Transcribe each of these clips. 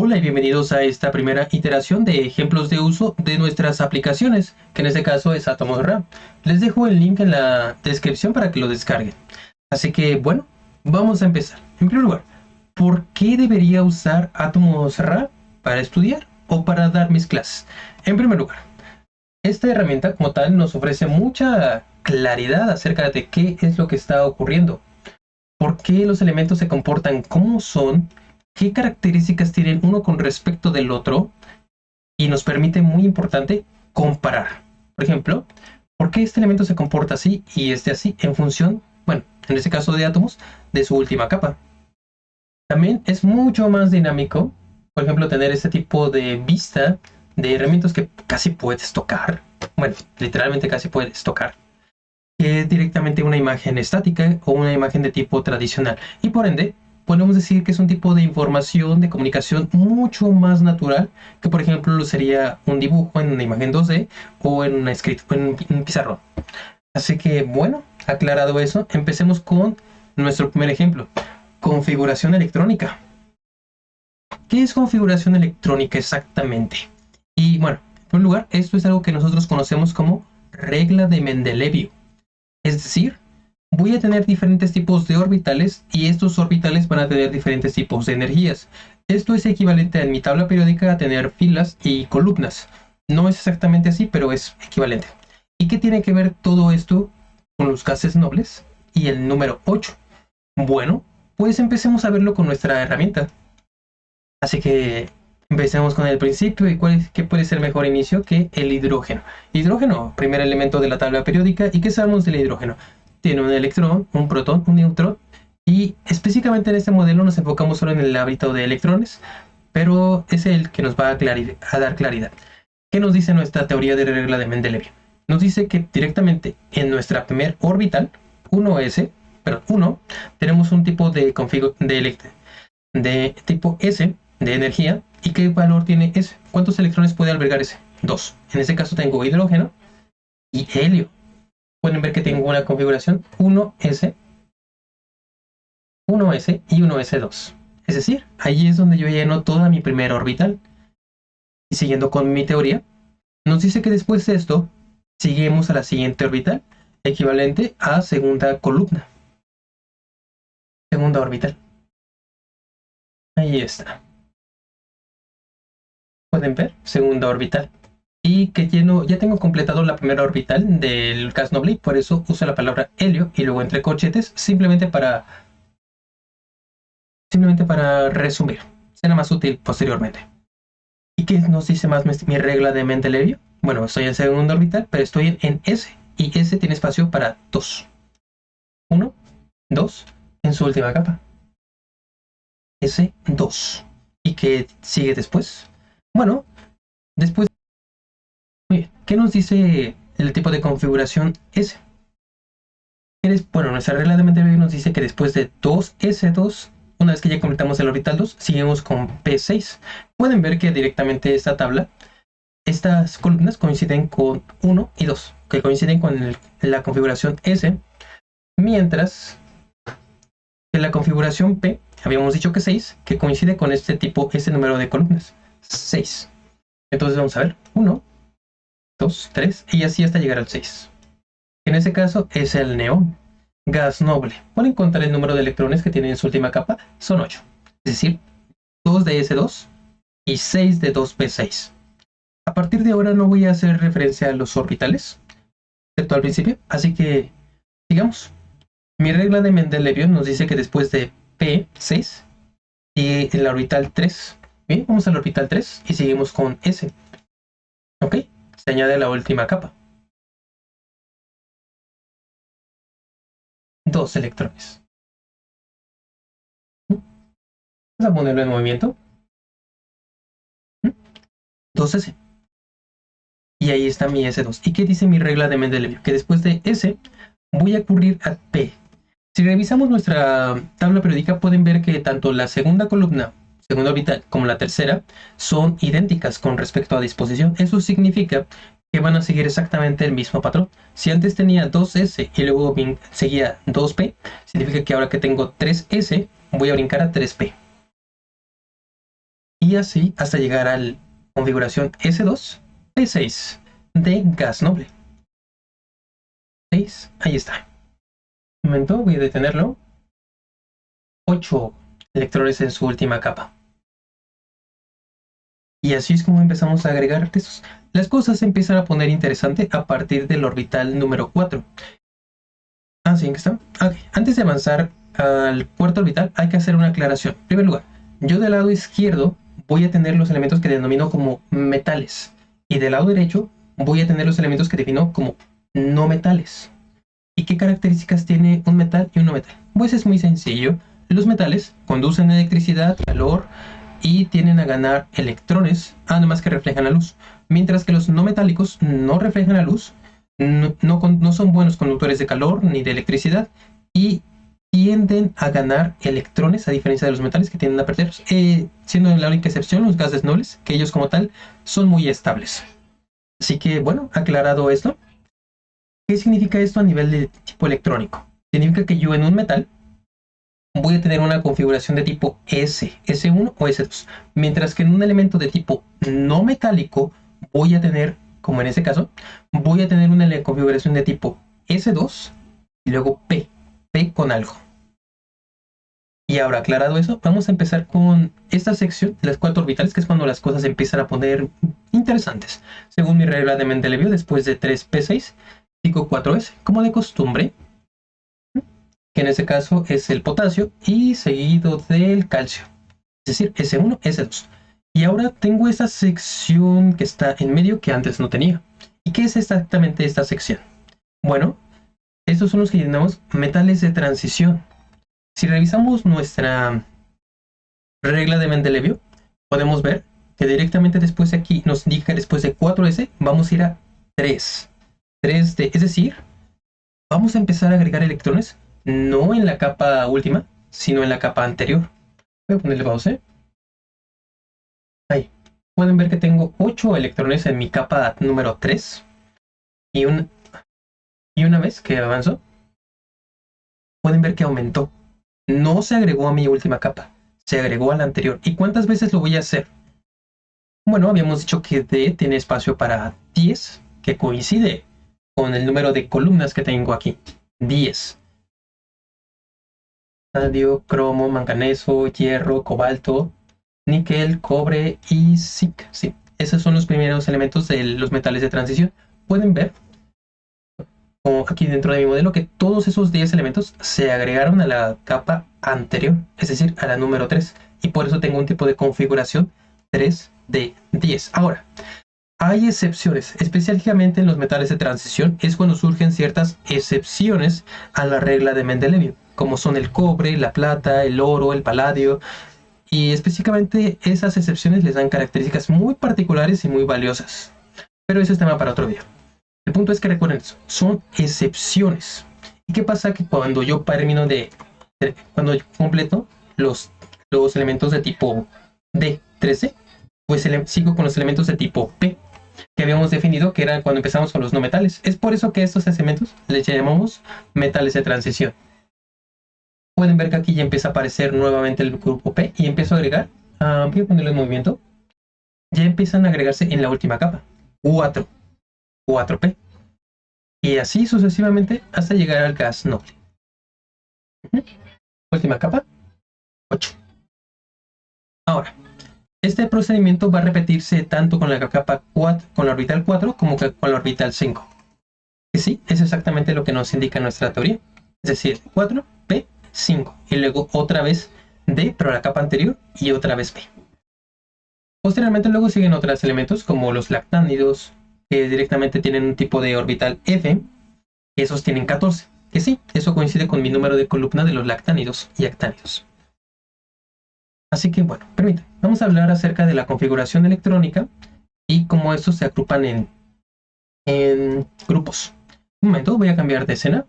Hola y bienvenidos a esta primera iteración de ejemplos de uso de nuestras aplicaciones, que en este caso es Atomos RAM. Les dejo el link en la descripción para que lo descarguen. Así que bueno, vamos a empezar. En primer lugar, ¿por qué debería usar Atomos RAM para estudiar o para dar mis clases? En primer lugar, esta herramienta como tal nos ofrece mucha claridad acerca de qué es lo que está ocurriendo, por qué los elementos se comportan como son, qué características tienen uno con respecto del otro, y nos permite, muy importante, comparar. Por ejemplo, ¿por qué este elemento se comporta así y este así en función, bueno, en este caso de átomos, de su última capa? También es mucho más dinámico, por ejemplo, tener este tipo de vista de herramientas que casi puedes tocar. Bueno, literalmente casi puedes tocar, que es directamente una imagen estática o una imagen de tipo tradicional. Y por ende, podemos decir que es un tipo de información, de comunicación mucho más natural que, por ejemplo, lo sería un dibujo en una imagen 2D o en una en un pizarrón. Así que, bueno, aclarado eso, empecemos con nuestro primer ejemplo. Configuración electrónica. ¿Qué es configuración electrónica exactamente? Y bueno, en primer lugar, esto es algo que nosotros conocemos como regla de Mendelevio. Es decir, voy a tener diferentes tipos de orbitales y estos orbitales van a tener diferentes tipos de energías. Esto es equivalente en mi tabla periódica a tener filas y columnas. No es exactamente así, pero es equivalente. ¿Y qué tiene que ver todo esto con los gases nobles y el número 8? Bueno, pues empecemos a verlo con nuestra herramienta. Así que empecemos con el principio y qué puede ser mejor inicio que el hidrógeno. Hidrógeno, primer elemento de la tabla periódica. ¿Y qué sabemos del hidrógeno? Tiene un electrón, un protón, un neutrón. Y específicamente en este modelo nos enfocamos solo en el hábito de electrones, pero es el que nos va a dar claridad. ¿Qué nos dice nuestra teoría de regla de Mendelevio? Nos dice que directamente en nuestra primer orbital, 1 tenemos un tipo de tipo S de energía. ¿Y qué valor tiene S? ¿Cuántos electrones puede albergar S? 2. En este caso tengo hidrógeno y helio. Pueden ver que tengo una configuración 1S, 1S y 1S2. Es decir, ahí es donde yo lleno toda mi primera orbital. Y siguiendo con mi teoría, nos dice que después de esto, seguimos a la siguiente orbital, equivalente a segunda columna. Segunda orbital. Ahí está. Pueden ver, segunda orbital. Y que ya tengo completado la primera orbital del gas noble, y por eso uso la palabra helio y luego entre corchetes, simplemente para resumir. Será más útil posteriormente. ¿Y qué nos dice más mi regla de Mendelevio? Bueno, estoy en segunda orbital, pero estoy en S, y S tiene espacio para 2. 1, 2, en su última capa. S2. ¿Y qué sigue después? Bueno, después, ¿qué nos dice el tipo de configuración S? Bueno, nuestra regla de Mendelevio nos dice que después de 2S2, una vez que ya completamos el orbital 2, seguimos con P6. Pueden ver que directamente esta tabla, estas columnas coinciden con 1 y 2, que coinciden con la configuración S, mientras que la configuración P, habíamos dicho que 6, que coincide con este número de columnas, 6. Entonces vamos a ver, 1, 2, 3, y así hasta llegar al 6. En ese caso es el neón, gas noble. Por encontrar el número de electrones que tiene en su última capa, son 8. Es decir, 2 de S2 y 6 de 2P6. A partir de ahora no voy a hacer referencia a los orbitales, excepto al principio, así que sigamos. Mi regla de Mendelevio nos dice que después de P6 y en la orbital 3, bien, vamos a la orbital 3 y seguimos con S. Ok, se añade la última capa. 2 electrones. Vamos a ponerlo en movimiento. 2S. Y ahí está mi S2. ¿Y qué dice mi regla de Mendelevio? Que después de S voy a ocurrir a P. Si revisamos nuestra tabla periódica, pueden ver que tanto la segunda columna, segunda orbital, como la tercera son idénticas con respecto a disposición. Eso significa que van a seguir exactamente el mismo patrón. Si antes tenía 2S y luego seguía 2P, significa que ahora que tengo 3S, voy a brincar a 3P. y así hasta llegar a la configuración S2P6 de gas noble. 6, ahí está. Un momento, voy a detenerlo. 8 electrones en su última capa. Y así es como empezamos a agregar textos. Las cosas se empiezan a poner interesantes a partir del orbital número 4. Ah, sí, ¿en qué está? Okay. Antes de avanzar al cuarto orbital hay que hacer una aclaración. En primer lugar, yo del lado izquierdo voy a tener los elementos que denomino como metales. Y del lado derecho voy a tener los elementos que defino como no metales. ¿Y qué características tiene un metal y un no metal? Pues es muy sencillo. Los metales conducen electricidad, calor y tienden a ganar electrones, además que reflejan la luz. Mientras que los no metálicos no reflejan la luz, no son buenos conductores de calor ni de electricidad y tienden a ganar electrones, a diferencia de los metales que tienden a perderlos, siendo la única excepción los gases nobles, que ellos como tal son muy estables. Así que bueno, aclarado esto, ¿qué significa esto a nivel de tipo electrónico? Significa que yo en un metal voy a tener una configuración de tipo S, S1 o S2, mientras que en un elemento de tipo no metálico voy a tener, como en este caso, voy a tener una configuración de tipo S2 y luego P con algo. Y ahora aclarado eso, vamos a empezar con esta sección de las 4 orbitales, que es cuando las cosas empiezan a poner interesantes. Según mi regla de Mendeleev, después de 3P6, sigo 4S, como de costumbre, que en este caso es el potasio y seguido del calcio, es decir, S1, S2. Y ahora tengo esta sección que está en medio que antes no tenía. ¿Y qué es exactamente esta sección? Bueno, estos son los que llamamos metales de transición. Si revisamos nuestra regla de Mendeleev, podemos ver que directamente después de aquí nos indica después de 4S vamos a ir a 3. 3D, es decir, vamos a empezar a agregar electrones no en la capa última, sino en la capa anterior. Voy a ponerle pausa. Ahí. Pueden ver que tengo 8 electrones en mi capa número 3. Y una vez que avanzo, pueden ver que aumentó. No se agregó a mi última capa, se agregó a la anterior. ¿Y cuántas veces lo voy a hacer? Bueno, habíamos dicho que D tiene espacio para 10, que coincide con el número de columnas que tengo aquí. 10. Estadio, cromo, manganeso, hierro, cobalto, níquel, cobre y zinc. Sí, esos son los primeros elementos de los metales de transición. Pueden ver, como aquí dentro de mi modelo, que todos esos 10 elementos se agregaron a la capa anterior, es decir, a la número 3. Y por eso tengo un tipo de configuración 3 de 10. Ahora, hay excepciones, especialmente en los metales de transición, es cuando surgen ciertas excepciones a la regla de Mendeleev, como son el cobre, la plata, el oro, el paladio, y específicamente esas excepciones les dan características muy particulares y muy valiosas. Pero ese es tema para otro día. El punto es que recuerden eso, son excepciones. ¿Y qué pasa? Que cuando yo termino cuando yo completo los elementos de tipo D, 13, pues sigo con los elementos de tipo P, que habíamos definido que era cuando empezamos con los no metales. Es por eso que estos elementos les llamamos metales de transición. Pueden ver que aquí ya empieza a aparecer nuevamente el grupo P y empiezo a agregar, voy a ponerlo en movimiento, ya empiezan a agregarse en la última capa, 4P, y así sucesivamente hasta llegar al gas noble. Última capa, 8. Ahora, este procedimiento va a repetirse tanto con la capa 4, con la orbital 4 como con la orbital 5. Que sí, es exactamente lo que nos indica nuestra teoría. Es decir, 4P, 5. Y luego otra vez D, pero la capa anterior, y otra vez P. Posteriormente luego siguen otros elementos como los lactánidos, que directamente tienen un tipo de orbital F. Esos tienen 14. Que sí, eso coincide con mi número de columna de los lactánidos y actánidos. Así que bueno, permítanme, vamos a hablar acerca de la configuración electrónica y cómo estos se agrupan en grupos. Un momento, voy a cambiar de escena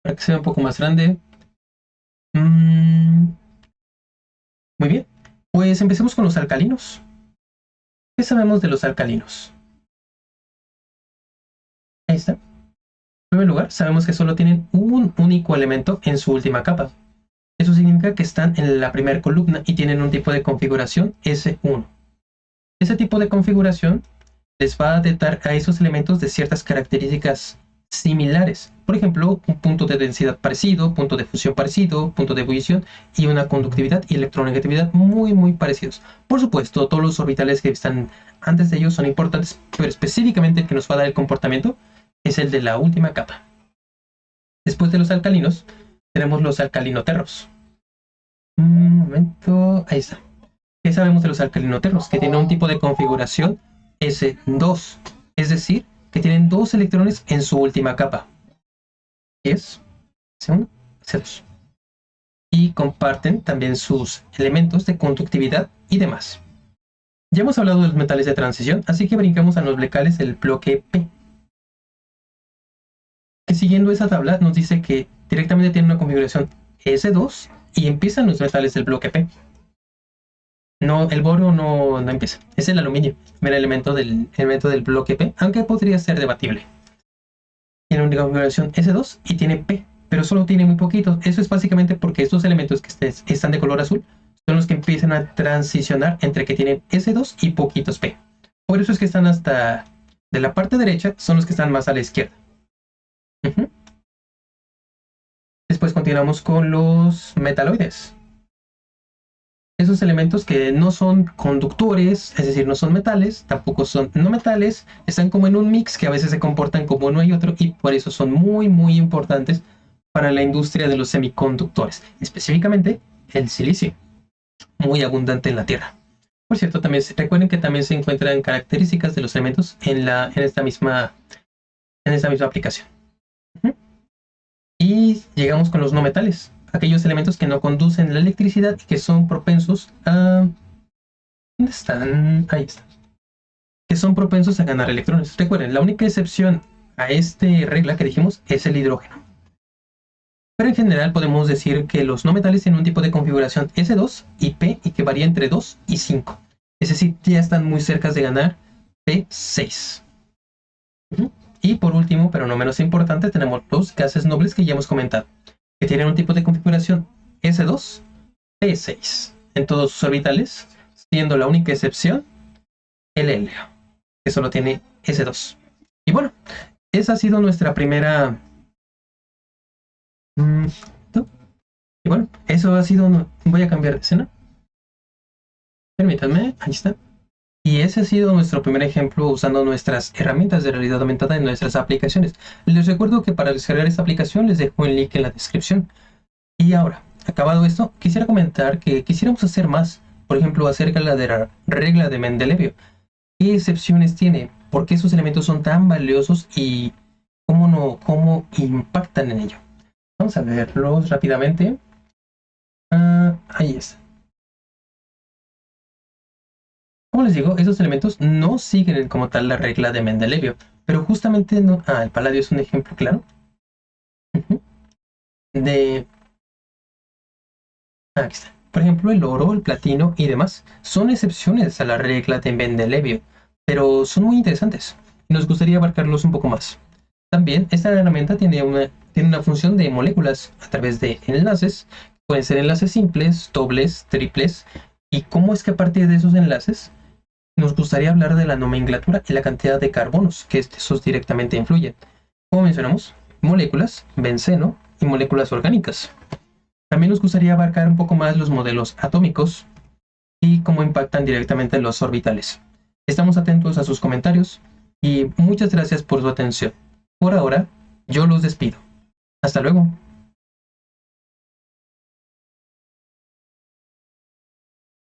para que sea un poco más grande. Muy bien, pues empecemos con los alcalinos. ¿Qué sabemos de los alcalinos? Ahí está. En primer lugar, sabemos que solo tienen un único elemento en su última capa. Eso significa que están en la primera columna y tienen un tipo de configuración S1. Ese tipo de configuración les va a dotar a esos elementos de ciertas características similares. Por ejemplo, un punto de densidad parecido, punto de fusión parecido, punto de ebullición y una conductividad y electronegatividad muy parecidos. Por supuesto, todos los orbitales que están antes de ellos son importantes, pero específicamente el que nos va a dar el comportamiento es el de la última capa. Después de los alcalinos, tenemos los alcalinoterros. Un momento, ahí está. ¿Qué sabemos de los alcalinoterros? Que tienen un tipo de configuración S2, es decir, que tienen 2 electrones en su última capa. Es C1, C2. Y comparten también sus elementos de conductividad y demás. Ya hemos hablado de los metales de transición, así que brincamos a los metales del bloque P. Que siguiendo esa tabla nos dice que directamente tiene una configuración S2 y empiezan los metales del bloque P. No, el boro no empieza. Es el aluminio, el primer elemento del bloque P, aunque podría ser debatible. Tiene una configuración S2 y tiene P, pero solo tiene muy poquito. Eso es básicamente porque estos elementos que están de color azul son los que empiezan a transicionar entre que tienen S2 y poquitos P. Por eso es que están hasta de la parte derecha, son los que están más a la izquierda. Después continuamos con los metaloides. Esos elementos que no son conductores, es decir, no son metales, tampoco son no metales, están como en un mix que a veces se comportan como uno y otro y por eso son muy importantes para la industria de los semiconductores, específicamente el silicio, muy abundante en la Tierra. Por cierto, también recuerden que también se encuentran características de los elementos en esta misma aplicación. Y llegamos con los no metales, aquellos elementos que no conducen la electricidad y que son propensos a... ¿Dónde están? Ahí están. Que son propensos a ganar electrones. Recuerden, la única excepción a esta regla que dijimos es el hidrógeno. Pero en general podemos decir que los no metales tienen un tipo de configuración S2 y P y que varía entre 2 y 5. Es decir, ya están muy cerca de ganar P6. Y por último, pero no menos importante, tenemos los gases nobles que ya hemos comentado, que tienen un tipo de configuración S2, P6 en todos sus orbitales, siendo la única excepción el helio, que solo tiene S2. Y bueno, esa ha sido nuestra primera... Y bueno, eso ha sido... Voy a cambiar de escena. Permítanme, ahí está. Y ese ha sido nuestro primer ejemplo usando nuestras herramientas de realidad aumentada en nuestras aplicaciones. Les recuerdo que para descargar esta aplicación les dejo el link en la descripción. Y ahora, acabado esto, quisiera comentar que quisiéramos hacer más, por ejemplo, acerca de la regla de Mendelevio. ¿Qué excepciones tiene? ¿Por qué esos elementos son tan valiosos y cómo impactan en ello? Vamos a verlos rápidamente. Ahí está. Como les digo, esos elementos no siguen como tal la regla de Mendelevio, pero justamente no... el paladio es un ejemplo claro. Aquí está. Por ejemplo, el oro, el platino y demás son excepciones a la regla de Mendelevio, pero son muy interesantes y nos gustaría abarcarlos un poco más. También esta herramienta tiene una función de moléculas a través de enlaces. Pueden ser enlaces simples, dobles, triples. Y cómo es que a partir de esos enlaces nos gustaría hablar de la nomenclatura y la cantidad de carbonos que esos directamente influyen. Como mencionamos, moléculas, benceno y moléculas orgánicas. También nos gustaría abarcar un poco más los modelos atómicos y cómo impactan directamente en los orbitales. Estamos atentos a sus comentarios y muchas gracias por su atención. Por ahora, yo los despido. Hasta luego.